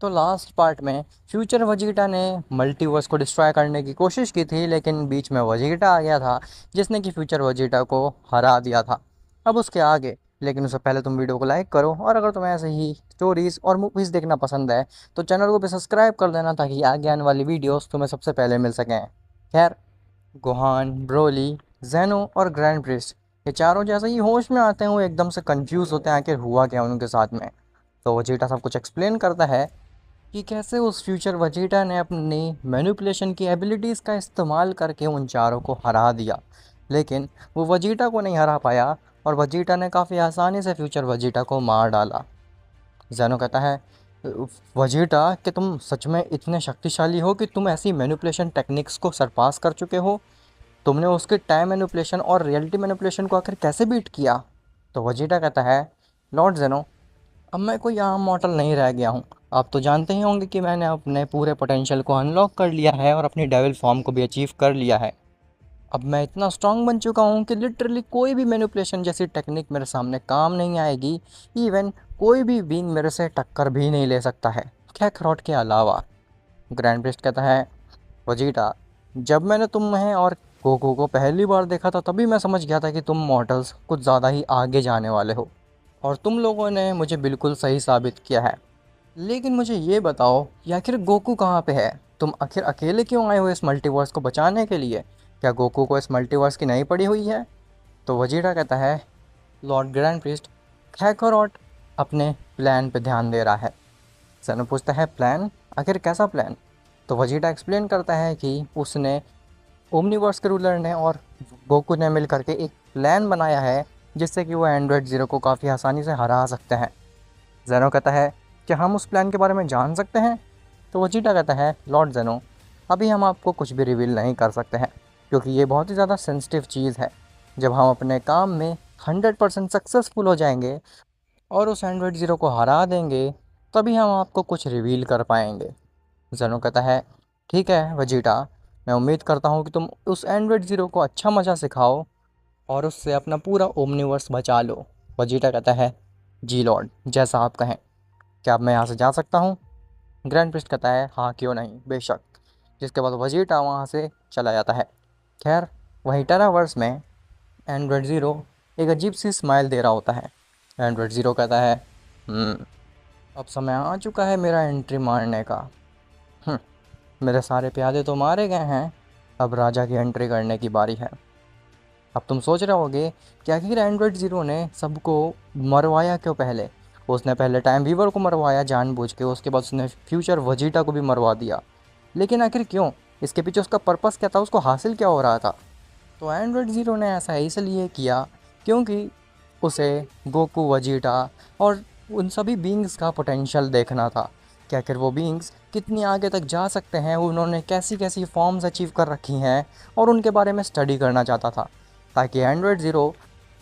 तो last part में future Vegeta ने मल्टीवर्स को डिस्ट्रॉय करने की कोशिश की थी, लेकिन बीच में वजीटा आ गया था जिसने कि फ्यूचर वजीटा को हरा दिया था। अब उसके आगे, लेकिन उससे पहले तुम वीडियो को लाइक करो, और अगर तुम्हें ऐसे ही स्टोरीज़ और मूवीज़ देखना पसंद है तो चैनल को भी सब्सक्राइब कर देना, ताकि आगे आने वाली वीडियोस तुम्हें सबसे पहले मिल सकें। खैर, गोहान, ब्रोली, जेनो और ग्रैंड प्रिस्ट, ये चारों जैसे ही होश में आते हैं वो एकदम से कंफ्यूज होते हैं आखिर हुआ क्या उनके साथ में। तो वजीटा सब कुछ एक्सप्लेन करता है कि कैसे उस फ्यूचर वजीटा ने अपनी मैनिपुलेशन की एबिलिटीज़ का इस्तेमाल करके उन चारों को हरा दिया, लेकिन वो वजीटा को नहीं हरा पाया और वजीटा ने काफ़ी आसानी से फ्यूचर वजीटा को मार डाला। जेनो कहता है, वजीटा, कि तुम सच में इतने शक्तिशाली हो कि तुम ऐसी मैनिपुलेशन टेक्निक्स को सरपास कर चुके हो? तुमने उसके टाइम मैनिपुलेशन और रियलिटी मैनिपुलेशन को आखिर कैसे बीट किया? तो वजीटा कहता है, लॉर्ड जेनो, अब मैं कोई आम मॉडल नहीं रह गया हूँ। आप तो जानते ही होंगे कि मैंने अपने पूरे पोटेंशियल को अनलॉक कर लिया है और अपनी डेविल फॉर्म को भी अचीव कर लिया है। अब मैं इतना स्ट्रांग बन चुका हूँ कि लिटरली कोई भी मैनिपुलेशन जैसी टेक्निक मेरे सामने काम नहीं आएगी। इवन कोई भी बीइंग मेरे से टक्कर भी नहीं ले सकता है, कैकरॉट के अलावा। ग्रैंड प्रिस्ट कहता है, वजीटा, जब मैंने तुम्हें और गोकू को पहली बार देखा था तभी मैं समझ गया था कि तुम मॉडल्स कुछ ज़्यादा ही आगे जाने वाले हो, और तुम लोगों ने मुझे बिल्कुल सही साबित किया है। लेकिन मुझे ये बताओ कि आखिर गोकू कहाँ पे है? तुम आखिर अकेले क्यों आए हो इस मल्टीवर्स को बचाने के लिए? क्या गोकू को इस मल्टीवर्स की नहीं पड़ी हुई है? तो वजीरा कहता है, लॉर्ड ग्रैंड प्रिस्ट, कैकरॉट अपने प्लान पे ध्यान दे रहा है। सैनो पूछता है, प्लान? आखिर कैसा प्लान? तो वजीरा एक्सप्लेन करता है कि उसने, ओमनीवर्स के रूलर ने और गोकू ने मिल करके एक प्लान बनाया है जिससे कि वो एंड्रॉयड ज़ीरो को काफ़ी आसानी से हरा सकते हैं। जेनो कहता है, क्या हम उस प्लान के बारे में जान सकते हैं? तो वजीटा कहता है, लॉर्ड जेनो, अभी हम आपको कुछ भी रिवील नहीं कर सकते हैं, क्योंकि ये बहुत ही ज़्यादा सेंसिटिव चीज़ है। जब हम अपने काम में 100% सक्सेसफुल हो जाएंगे और उस एंड्रॉयड ज़ीरो को हरा देंगे, तभी हम आपको कुछ रिवील कर पाएंगे। जेनो कहता है, ठीक है वजीटा, मैं उम्मीद करता हूँ कि तुम उस एंड्रॉयड ज़ीरो को अच्छा मज़ा सिखाओ और उससे अपना पूरा ओमनीवर्स बचा लो। वजीटा कहता है, जी लॉर्ड, जैसा आप कहें। क्या अब मैं यहाँ से जा सकता हूँ? ग्रैंड प्रिस्ट कहता है, हाँ क्यों नहीं, बेशक। जिसके बाद वजीटा वहाँ से चला जाता है। खैर, वहीं टेरावर्स में एंड्रॉयड ज़ीरो एक अजीब सी स्माइल दे रहा होता है। एंड्रॉयड ज़ीरो कहता है, अब समय आ चुका है मेरा एंट्री मारने का। हम्म, मेरे सारे प्यादे तो मारे गए हैं, अब राजा की एंट्री करने की बारी है। अब तुम सोच रहे होगे कि आखिर एंड्रॉयड ज़ीरो ने सबको मरवाया क्यों? पहले उसने पहले टाइम वीवर को मरवाया जानबूझ के, उसके बाद उसने फ्यूचर वजीटा को भी मरवा दिया, लेकिन आखिर क्यों? इसके पीछे उसका पर्पस क्या था? उसको हासिल क्या हो रहा था? तो एंड्रॉयड ज़ीरो ने ऐसा इसलिए किया क्योंकि उसे गोकू, वजीटा और उन सभी बीइंग्स का पोटेंशियल देखना था कि आखिर वो बीइंग्स कितनी आगे तक जा सकते हैं, उन्होंने कैसी कैसी फॉर्म्स अचीव कर रखी हैं, और उनके बारे में स्टडी करना चाहता था, ताकि एंड्रॉयड ज़ीरो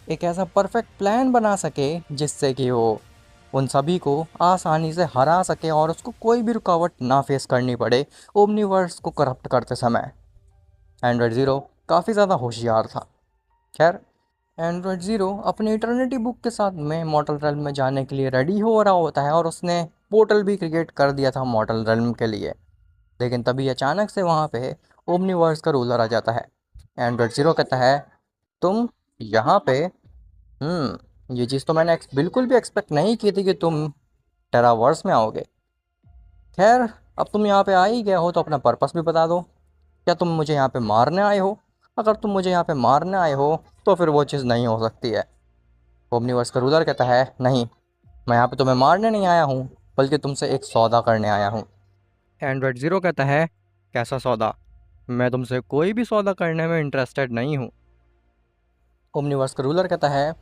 एक ऐसा परफेक्ट प्लान बना सके जिससे कि वो उन सभी को आसानी से हरा सके और उसको कोई भी रुकावट ना फेस करनी पड़े ओमनीवर्स को करप्ट करते समय। एंड्रॉयड ज़ीरो काफ़ी ज़्यादा होशियार था। खैर, एंड्रॉयड ज़ीरो अपनी इटर्निटी बुक के साथ में मॉर्टल रेल्म में जाने के लिए रेडी हो रहा होता है, और उसने पोर्टल भी क्रिएट कर दिया था मॉर्टल रेल्म के लिए। लेकिन तभी अचानक से वहाँ पे ओमनीवर्स का रूलर आ जाता है। एंड्रॉयड ज़ीरो कहता है, तुम यहाँ पे? ये चीज़ तो मैंने बिल्कुल भी एक्सपेक्ट नहीं की थी कि तुम टेरावर्स में आओगे। खैर, अब तुम यहाँ पे आ ही गए हो तो अपना पर्पस भी बता दो। क्या तुम मुझे यहाँ पे मारने आए हो? अगर तुम मुझे यहाँ पे मारने आए हो तो फिर वो चीज़ नहीं हो सकती है। ओमनीवर्स का रूलर कहता है, नहीं, मैं यहाँ पे तुम्हें मारने नहीं आया हूँ, बल्कि तुमसे एक सौदा करने आया हूँ। एंड्रॉयड ज़ीरो कहता है, कैसा सौदा? मैं तुमसे कोई भी सौदा करने में इंटरेस्टेड नहीं हूँ। ओमनीवर्स का रूलर कहता है,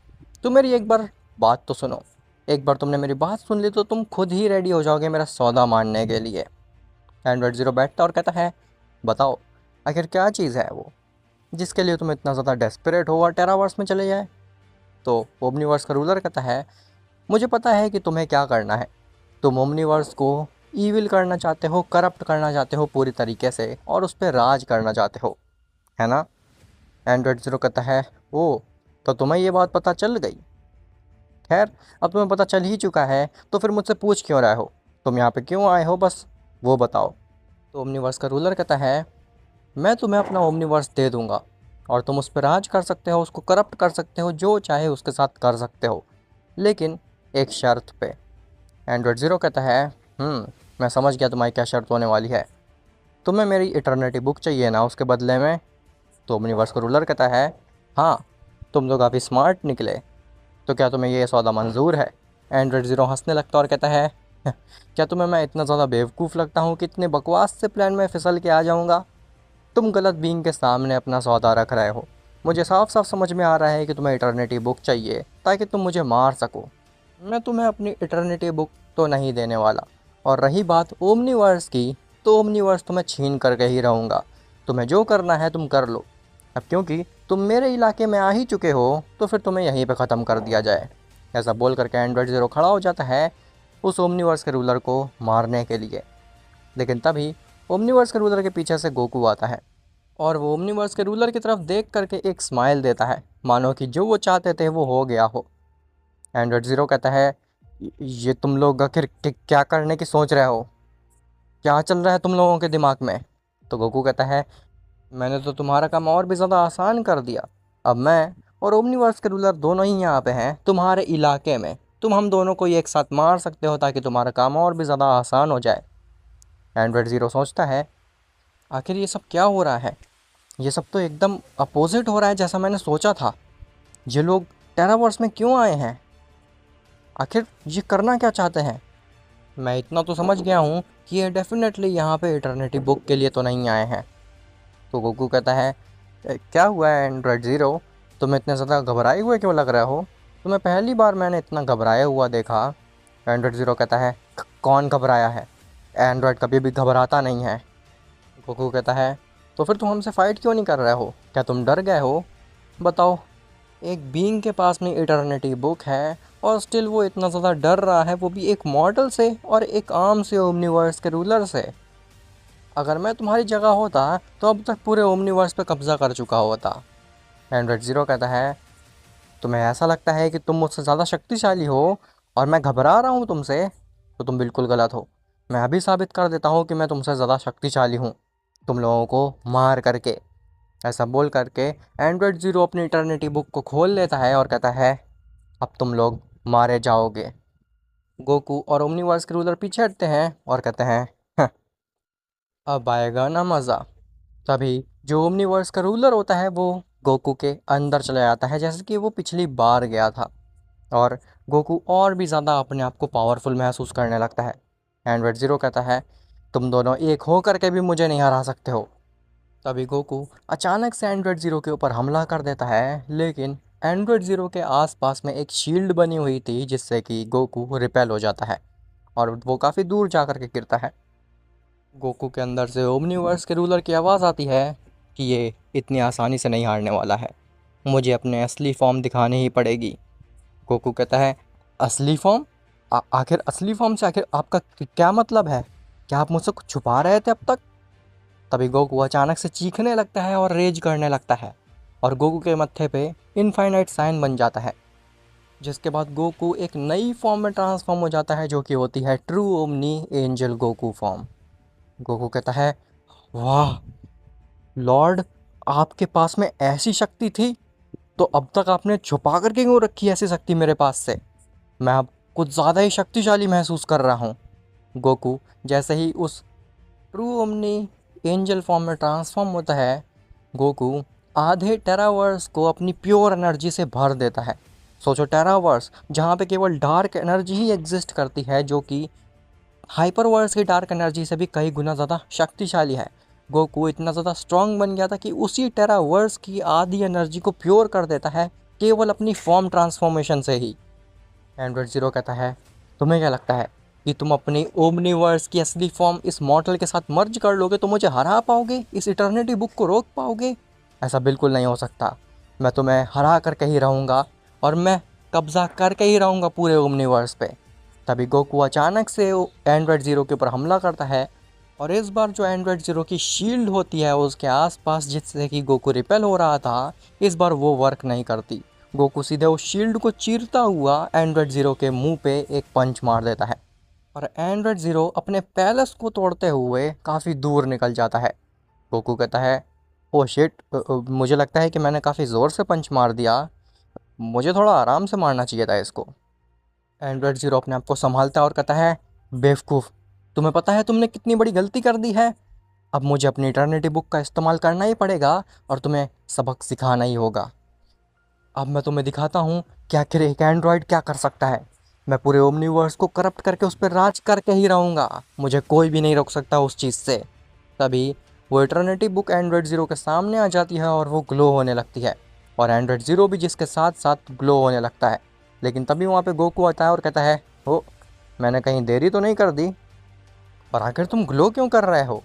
तुम मेरी एक बार बात तो सुनो। एक बार तुमने मेरी बात सुन ली तो तुम खुद ही रेडी हो जाओगे मेरा सौदा मानने के लिए। एंड्रॉयड ज़ीरो बैठता और कहता है, बताओ, आखिर क्या चीज़ है वो जिसके लिए तुम इतना ज़्यादा डेस्परेट हो और टेरावर्स में चले जाए? तो ओमनीवर्स का रूलर कहता है, मुझे पता है कि तुम्हें क्या करना है। तुम ओमनीवर्स को ईविल करना चाहते हो, करप्ट करना चाहते हो पूरी तरीके से, और उस पर राज करना चाहते हो, है ना? एंड्रॉयड ज़ीरो कहता है, ओ, तो तुम्हें ये बात पता चल गई? खैर, अब तुम्हें पता चल ही चुका है तो फिर मुझसे पूछ क्यों रहे हो? तुम यहाँ पे क्यों आए हो, बस वो बताओ। तो ओमनीवर्स का रूलर कहता है, मैं तुम्हें अपना ओमनीवर्स दे दूंगा और तुम उस पर राज कर सकते हो, उसको करप्ट कर सकते हो, जो चाहे उसके साथ कर सकते हो, लेकिन एक शर्त पे। एंड्रॉयड ज़ीरो कहता है, मैं समझ गया तुम्हारी क्या शर्त होने वाली है। तुम्हें मेरी इटर्निटी बुक चाहिए ना उसके बदले में। तो ओमनीवर्स का रूलर कहता है, हाँ, तुम तो काफ़ी स्मार्ट निकले, तो क्या तुम्हें ये सौदा मंजूर है। एंड्रॉयड ज़ीरो हंसने लगता है और कहता है, क्या तुम्हें मैं इतना ज़्यादा बेवकूफ़ लगता हूँ कि इतने बकवास से प्लान में फिसल के आ जाऊँगा। तुम गलत बीइंग के सामने अपना सौदा रख रहे हो। मुझे साफ साफ समझ में आ रहा है कि तुम्हें इटर्निटी बुक चाहिए ताकि तुम मुझे मार सको। मैं तुम्हें अपनी इटर्निटी बुक तो नहीं देने वाला। और रही बात ओमनीवर्स की, तो ओमनीवर्स तुम्हें छीन करके ही रहूँगा। तुम्हें जो करना है तुम कर लो। अब क्योंकि तुम मेरे इलाके में आ ही चुके हो, तो फिर तुम्हें यहीं पे ख़त्म कर दिया जाए। ऐसा बोल करके एंड्रॉयड ज़ीरो खड़ा हो जाता है उस ओमनीवर्स के रूलर को मारने के लिए। लेकिन तभी ओमनीवर्स के रूलर के पीछे से गोकू आता है और वो ओमनीवर्स के रूलर की तरफ देख करके एक स्माइल देता है, मानो कि जो वो चाहते थे वो हो गया हो। एंड्रॉयड ज़ीरो कहता है, ये तुम लोग आखिर क्या करने की सोच रहे हो, क्या चल रहा है तुम लोगों के दिमाग में। तो गोकू कहता है, मैंने तो तुम्हारा काम और भी ज़्यादा आसान कर दिया। अब मैं और ओमनीवर्स के रूलर दोनों ही यहाँ पे हैं तुम्हारे इलाके में। तुम हम दोनों को एक साथ मार सकते हो ताकि तुम्हारा काम और भी ज़्यादा आसान हो जाए। एंड्रॉयड ज़ीरो सोचता है, आखिर ये सब क्या हो रहा है। ये सब तो एकदम अपोजिट हो रहा है जैसा मैंने सोचा था। ये लोग टेरावर्स में क्यों आए हैं, आखिर ये करना क्या चाहते हैं। मैं इतना तो समझ गया हूँ कि ये डेफिनेटली यहाँ पे इटर्निटी बुक के लिए तो नहीं आए हैं। तो गोकू कहता है, क्या हुआ है एंड्रॉयड ज़ीरो, तुम इतने ज़्यादा घबराए हुए क्यों लग रहे हो। तुम्हें पहली बार मैंने इतना घबराया हुआ देखा। एंड्रॉयड ज़ीरो कहता है, कौन घबराया है, एंड्रॉयड कभी भी घबराता नहीं है। गोकू कहता है, तो फिर तुम हमसे फ़ाइट क्यों नहीं कर रहे हो, क्या तुम डर गए हो। बताओ, एक बीइंग के पास में इटर्निटी बुक है और स्टिल वो इतना ज़्यादा डर रहा है, वो भी एक मॉडल से और एक आर्म से ओमनीवर्स के रूलर से। अगर मैं तुम्हारी जगह होता तो अब तक पूरे ओमनीवर्स पे कब्ज़ा कर चुका होता। एंड्रॉयड ज़ीरो कहता है, तुम्हें ऐसा लगता है कि तुम मुझसे ज़्यादा शक्तिशाली हो और मैं घबरा रहा हूँ तुमसे, तो तुम बिल्कुल गलत हो। मैं अभी साबित कर देता हूँ कि मैं तुमसे ज़्यादा शक्तिशाली हूँ, तुम लोगों को मार करके। ऐसा बोल करके एंड्रॉयड ज़ीरो अपनी इटर्निटी बुक को खोल लेता है और कहता है, अब तुम लोग मारे जाओगे। गोकू और ओमनीवर्स के रूलर पीछे हटते हैं और कहते हैं, "हं, अब आएगा ना मज़ा। तभी जो ओमनीवर्स का रूलर होता है वो गोकू के अंदर चला जाता है जैसे कि वो पिछली बार गया था। और गोकू और भी ज़्यादा अपने आप को पावरफुल महसूस करने लगता है। एंड्रॉयड ज़ीरो कहता है, तुम दोनों एक हो करके भी मुझे नहीं हरा सकते हो। तभी गोकू अचानक से एंड्रॉयड ज़ीरो के ऊपर हमला कर देता है, लेकिन एंड्रॉयड ज़ीरो के आसपास में एक शील्ड बनी हुई थी जिससे कि गोकू रिपेल हो जाता है और वो काफ़ी दूर जा कर के गिरता है। गोकू के अंदर से ओमनीवर्स के रूलर की आवाज़ आती है कि ये इतनी आसानी से नहीं हारने वाला है, मुझे अपने असली फॉर्म दिखानी ही पड़ेगी। गोकू कहता है, असली फॉर्म, आखिर असली फॉर्म से आखिर आपका क्या मतलब है, क्या आप मुझसे कुछ छुपा रहे थे अब तक। तभी गोकू अचानक से चीखने लगता है और रेज करने लगता है और गोकू के मत्थे पे इनफाइनाइट साइन बन जाता है, जिसके बाद गोकू एक नई फॉर्म में ट्रांसफॉर्म हो जाता है जो कि होती है true omni angel Goku form. Goku कहता है, वाह लॉर्ड, आपके पास में ऐसी शक्ति थी, तो अब तक आपने छुपा करके क्यों रखी ऐसी शक्ति मेरे पास से। मैं अब कुछ ज़्यादा ही शक्तिशाली महसूस कर रहा हूँ। गोकू जैसे ही उस ट्रू ओमनी एंजल फॉर्म में ट्रांसफॉर्म होता है, गोकू आधे टेरावर्स को अपनी प्योर एनर्जी से भर देता है। सोचो, टेरावर्स जहाँ पे केवल डार्क एनर्जी ही एग्जिस्ट करती है, जो कि हाइपरवर्स की डार्क एनर्जी से भी कई गुना ज़्यादा शक्तिशाली है। गोकू इतना ज़्यादा स्ट्रांग बन गया था कि उसी टेरावर्स की आधी एनर्जी को प्योर कर देता है केवल अपनी फॉर्म ट्रांसफॉर्मेशन से ही। एंड्रॉयड ज़ीरो कहता है, तुम्हें क्या लगता है कि तुम अपनी ओमनीवर्स की असली फॉर्म इस मॉडल के साथ मर्ज कर लोगे तो मुझे हरा पाओगे, इस इटर्निटी बुक को रोक पाओगे। ऐसा बिल्कुल नहीं हो सकता। मैं तुम्हें हरा करके ही रहूँगा और मैं कब्ज़ा करके ही रहूँगा पूरे ओमनीवर्स पे। तभी गोकू अचानक से एंड्रॉयड ज़ीरो के ऊपर हमला करता है और इस बार जो एंड्रॉयड ज़ीरो की शील्ड होती है उसके आसपास जिससे कि गोकू रिपेल हो रहा था, इस बार वो वर्क नहीं करती। गोकू सीधे उस शील्ड को चीरता हुआ एंड्रॉयड ज़ीरो के मुंह पे एक पंच मार देता है और एंड्रॉयड ज़ीरो अपने पैलेस को तोड़ते हुए काफ़ी दूर निकल जाता है। गोकू कहता है, ओ शिट, मुझे लगता है कि मैंने काफ़ी ज़ोर से पंच मार दिया, मुझे थोड़ा आराम से मारना चाहिए था इसको। एंड्रॉयड ज़ीरो अपने आप को संभालता है और कहता है, बेवकूफ़, तुम्हें पता है तुमने कितनी बड़ी गलती कर दी है? अब मुझे अपनी इटर्निटी बुक का इस्तेमाल करना ही पड़ेगा और तुम्हें सबक सिखाना ही होगा। अब मैं तुम्हें दिखाता हूँ कि आखिर एक एंड्रॉयड क्या कर सकता है। मैं पूरे ओमनीवर्स को करप्ट करके उस पर राज करके ही रहूँगा, मुझे कोई भी नहीं रोक सकता उस चीज़ से। तभी वो इटर्निटी बुक एंड्रॉयड ज़ीरो के सामने आ जाती है और वो ग्लो होने लगती है, और एंड्रॉयड ज़ीरो भी जिसके साथ साथ ग्लो होने लगता है। लेकिन तभी वहाँ पे गोकू आता है और कहता है, ओ, मैंने कहीं देरी तो नहीं कर दी, और आखिर तुम ग्लो क्यों कर रहे हो?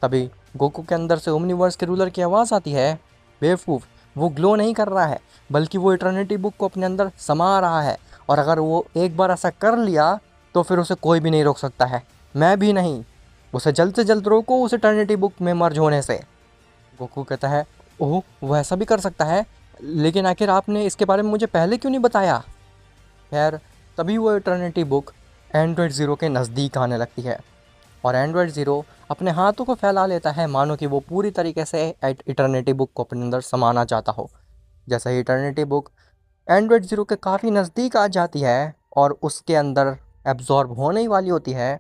तभी गोकू के अंदर से ओमनीवर्स के रूलर की आवाज़ आती है, बेवकूफ़, वो ग्लो नहीं कर रहा है, बल्कि वो इटर्निटी बुक को अपने अंदर समा रहा है, और अगर वो एक बार ऐसा कर लिया तो फिर उसे कोई भी नहीं रोक सकता है, मैं भी नहीं। उसे जल्द से जल्द रोको उस इटर्निटी बुक में मर्ज होने से। गोकू कहता है, ओह, वो ऐसा भी कर सकता है, लेकिन आखिर आपने इसके बारे में मुझे पहले क्यों नहीं बताया? खैर, तभी वो इटर्निटी बुक एंड्रॉयड ज़ीरो के नज़दीक आने लगती है, और एंड्रॉयड ज़ीरो अपने हाथों को फैला लेता है, मानो कि वो पूरी तरीके से इटर्निटी बुक को अपने अंदर समाना चाहता हो। जैसे ही इटर्निटी बुक एंड्रॉयड ज़ीरो के काफ़ी नज़दीक आ जाती है और उसके अंदर एब्जॉर्ब होने ही वाली होती है,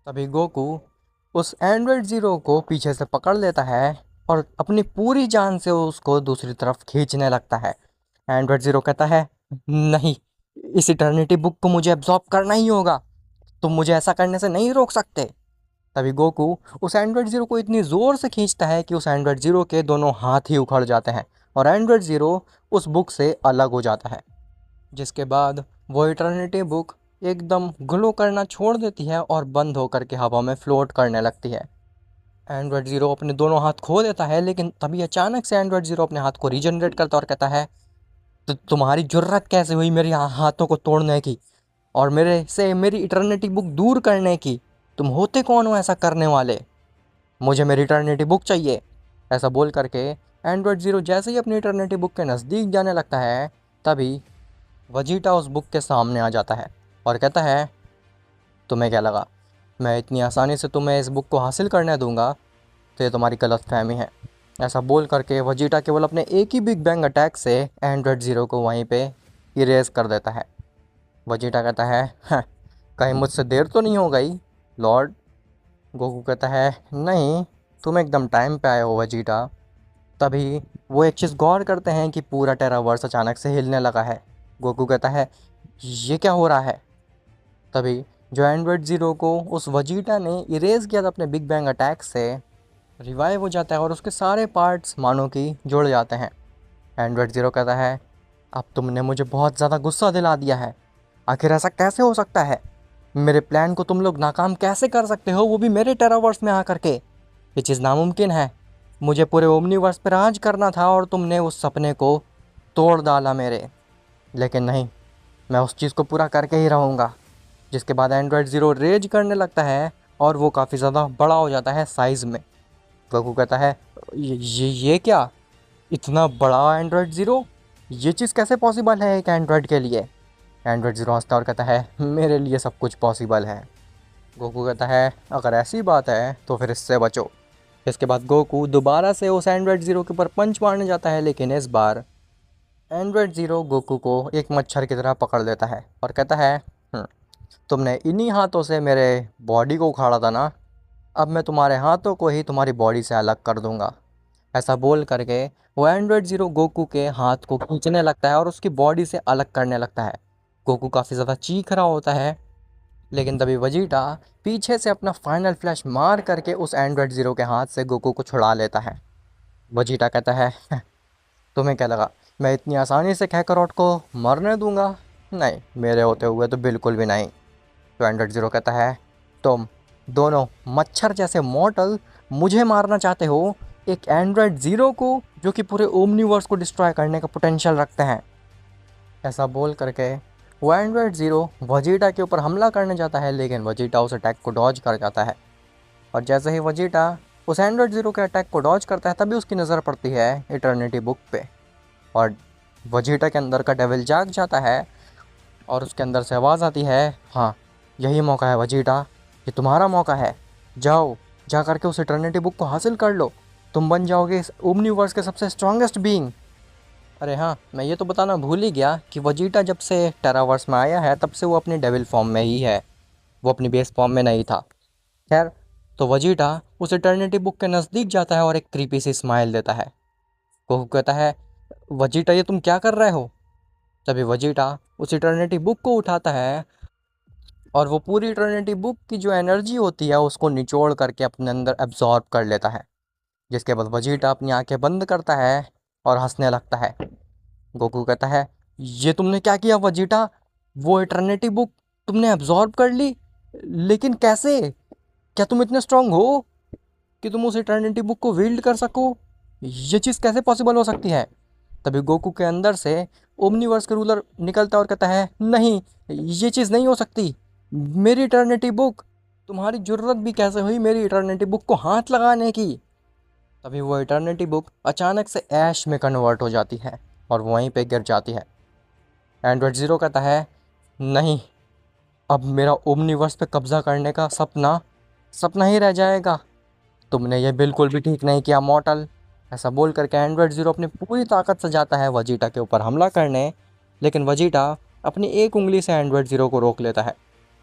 तभी गोकू उस एंड्रॉयड ज़ीरो को पीछे से पकड़ लेता है और अपनी पूरी जान से उसको दूसरी तरफ खींचने लगता है। एंड्रॉयड ज़ीरो कहता है, नहीं, इस इटर्निटी बुक को मुझे एब्जॉर्ब करना ही होगा, तुम मुझे ऐसा करने से नहीं रोक सकते। तभी गोकू उस एंड्रॉयड ज़ीरो को इतनी ज़ोर से खींचता है कि उस एंड्रॉयड ज़ीरो के दोनों हाथ ही उखड़ जाते हैं, और एंड्रॉयड ज़ीरो उस बुक से अलग हो जाता है। जिसके बाद वो इटर्निटी बुक एकदम ग्लो करना छोड़ देती है और बंद होकर के हवा में फ्लोट करने लगती है। एंड्रॉयड ज़ीरो अपने दोनों हाथ खो देता है, लेकिन तभी अचानक से एंड्रॉयड ज़ीरो अपने हाथ को रीजनरेट करता है और कहता है, तो तुम्हारी जुर्रत कैसे हुई मेरी हाथों को तोड़ने की और मेरे से मेरी इटर्निटी बुक दूर करने की? तुम होते कौन हो ऐसा करने वाले? मुझे मेरी इटर्निटी बुक चाहिए। ऐसा बोल करके एंड्रॉयड ज़ीरो जैसे ही अपनी इटर्निटी बुक के नज़दीक जाने लगता है, तभी वजीटा उस बुक के सामने आ जाता है और कहता है, तुम्हें क्या लगा मैं इतनी आसानी से तुम्हें इस बुक को हासिल करने दूंगा? तो ये तुम्हारी गलत फहमी है। ऐसा बोल करके वजीटा केवल अपने एक ही बिग बैंग अटैक से एंड्रॉयड ज़ीरो को वहीं पे इरेज कर देता है। वजीटा कहता है, "हाँ, कहीं मुझसे देर तो नहीं हो गई लॉर्ड?" गोकू कहता है, नहीं, तुम एकदम टाइम पे आए हो वजीटा। तभी वो एक चीज़ गौर करते हैं कि पूरा टेरावर्स अचानक से हिलने लगा है। गोकू कहता है, ये क्या हो रहा है? तभी जो एंड्रॉयड ज़ीरो को उस वजीटा ने इरेज किया था अपने बिग बैंग अटैक से, रिवाइव हो जाता है और उसके सारे पार्ट्स मानो कि जुड़ जाते हैं। एंड्रॉयड ज़ीरो कहता है, अब तुमने मुझे बहुत ज़्यादा गुस्सा दिला दिया है, आखिर ऐसा कैसे हो सकता है? मेरे प्लान को तुम लोग नाकाम कैसे कर सकते हो, वो भी मेरे टेरावर्स में आकर के? ये चीज़ नामुमकिन है। मुझे पूरे ओमनीवर्स पर राज करना था और तुमने उस सपने को तोड़ डाला मेरे। लेकिन नहीं, मैं उस चीज़ को पूरा करके ही रहूँगा। जिसके बाद एंड्रॉयड ज़ीरो रेज करने लगता है और वो काफ़ी ज़्यादा बड़ा हो जाता है साइज़ में। गोकू कहता है, ये क्या, इतना बड़ा एंड्रॉयड ज़ीरो, ये चीज़ कैसे पॉसिबल है एक एंड्रॉयड के लिए? एंड्रॉयड ज़ीरो हंसता और कहता है, मेरे लिए सब कुछ पॉसिबल है। गोकू कहता है, अगर ऐसी बात है तो फिर इससे बचो। इसके बाद गोकू दोबारा से उस एंड्रॉयड ज़ीरो के ऊपर पंच मारने जाता है, लेकिन इस बार एंड्रॉयड ज़ीरो गोकू को एक मच्छर की तरह पकड़ लेता है और कहता है, "हम्म, तुमने इन्हीं हाथों से मेरे बॉडी को उखाड़ा था ना, अब मैं तुम्हारे हाथों को ही तुम्हारी बॉडी से अलग कर दूंगा।" ऐसा बोल करके वो एंड्रॉयड ज़ीरो गोकू के हाथ को खींचने लगता है और उसकी बॉडी से अलग करने लगता है। गोकू काफ़ी ज़्यादा चीख रहा होता है, लेकिन तभी वजीटा पीछे से अपना फाइनल फ्लैश मार करके उस एंड्रॉयड ज़ीरो के हाथ से गोकू को छुड़ा लेता है। वजीटा कहता है, तुम्हें क्या लगा मैं इतनी आसानी से कैकरॉट को मरने दूंगा? नहीं, मेरे होते हुए तो बिल्कुल भी नहीं। तो एंड्रॉयड ज़ीरो कहता है, तुम दोनों मच्छर जैसे मॉर्टल मुझे मारना चाहते हो, एक एंड्रॉयड ज़ीरो को जो कि पूरे ओमनीवर्स को डिस्ट्रॉय करने का पोटेंशियल रखते हैं। ऐसा बोल करके वो एंड्रॉयड ज़ीरो वजीटा के ऊपर हमला करने जाता है, लेकिन वजीटा उस अटैक को डॉज कर जाता है। और जैसे ही वजीटा उस एंड्रॉयड ज़ीरो के अटैक को डॉज करता है, तभी उसकी नज़र पड़ती है इटर्निटी बुक पे, और वजीटा के अंदर का डेविल जाग जाता है और उसके अंदर से आवाज़ आती है, हाँ, यही मौका है वजीटा, ये तुम्हारा मौका है। जाओ, जा करके उस इटर्निटी बुक को हासिल कर लो। तुम बन जाओगे इस ओमनीवर्स के सबसे स्ट्रॉन्गेस्ट बीइंग। अरे हाँ, मैं ये तो बताना भूल ही गया कि वजीटा जब से टेरावर्स में आया है तब से वो अपनी डेविल फॉर्म में ही है, वो अपनी बेस फॉर्म में नहीं था। खैर, तो वजीटा उस इटर्निटी बुक के नज़दीक जाता है और एक क्रीपी सी स्माइल देता है। गोकू कहता है, वजीटा ये तुम क्या कर रहे हो? तभी वजीटा उस इटर्निटी बुक को उठाता है और वो पूरी इटर्निटी बुक की जो एनर्जी होती है उसको निचोड़ करके अपने अंदर एब्जॉर्ब कर लेता है। जिसके बाद वजीटा अपनी आंखें बंद करता है और हंसने लगता है। गोकू कहता है, ये तुमने क्या किया वजीटा? वो इटर्निटी बुक तुमने एब्जॉर्ब कर ली, लेकिन कैसे? क्या तुम इतने स्ट्रांग हो कि तुम उस इटर्निटी बुक को विल्ड कर सको? ये चीज़ कैसे पॉसिबल हो सकती है? तभी गोकू के अंदर से ओमनीवर्स का रूलर निकलता है और कहता है, नहीं, ये चीज़ नहीं हो सकती। मेरी इटर्निटी बुक, तुम्हारी ज़रूरत भी कैसे हुई मेरी इटर्निटी बुक को हाथ लगाने की? तभी वो इटर्निटी बुक अचानक से ऐश में कन्वर्ट हो जाती है और वहीं पे गिर जाती है। एंड्रॉइड ज़ीरो कहता है, नहीं, अब मेरा ओमनीवर्स पे कब्ज़ा करने का सपना सपना ही रह जाएगा। तुमने ये बिल्कुल भी ठीक नहीं किया मॉर्टल। ऐसा बोल करके एंड्रॉइड ज़ीरो अपनी पूरी ताकत से जाता है वजीटा के ऊपर हमला करने, लेकिन वजीटा अपनी एक उंगली से एंड्रॉइड ज़ीरो को रोक लेता है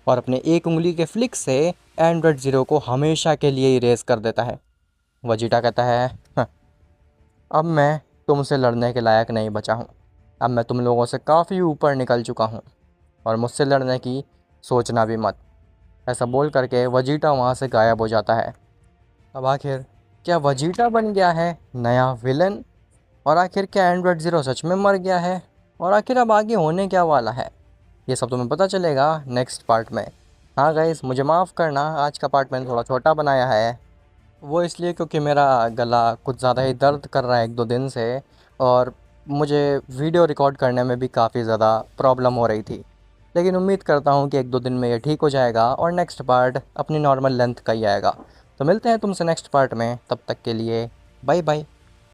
और अपने एक उंगली के फ्लिक से एंड्रॉइड ज़ीरो को हमेशा के लिए इरेज कर देता है। वजीटा कहता है, "हाँ, अब मैं तुमसे लड़ने के लायक नहीं बचा हूँ। अब मैं तुम लोगों से काफ़ी ऊपर निकल चुका हूँ और मुझसे लड़ने की सोचना भी मत।" ऐसा बोल करके वजीटा वहाँ से गायब हो जाता है। अब आखिर क्या वजीटा बन गया है नया विलन? और आखिर क्या एंड्रॉइड ज़ीरो सच में मर गया है? और आखिर अब आगे होने क्या वाला है? ये सब तुम्हें पता चलेगा नेक्स्ट पार्ट में। हाँ गाइस, मुझे माफ़ करना, आज का पार्ट मैंने थोड़ा छोटा बनाया है। वो इसलिए क्योंकि मेरा गला कुछ ज़्यादा ही दर्द कर रहा है एक दो दिन से, और मुझे वीडियो रिकॉर्ड करने में भी काफ़ी ज़्यादा प्रॉब्लम हो रही थी। लेकिन उम्मीद करता हूँ कि एक दो दिन में ये ठीक हो जाएगा और नेक्स्ट पार्ट अपनी नॉर्मल लेंथ का ही आएगा। तो मिलते हैं तुमसे नेक्स्ट पार्ट में, तब तक के लिए बाय बाय।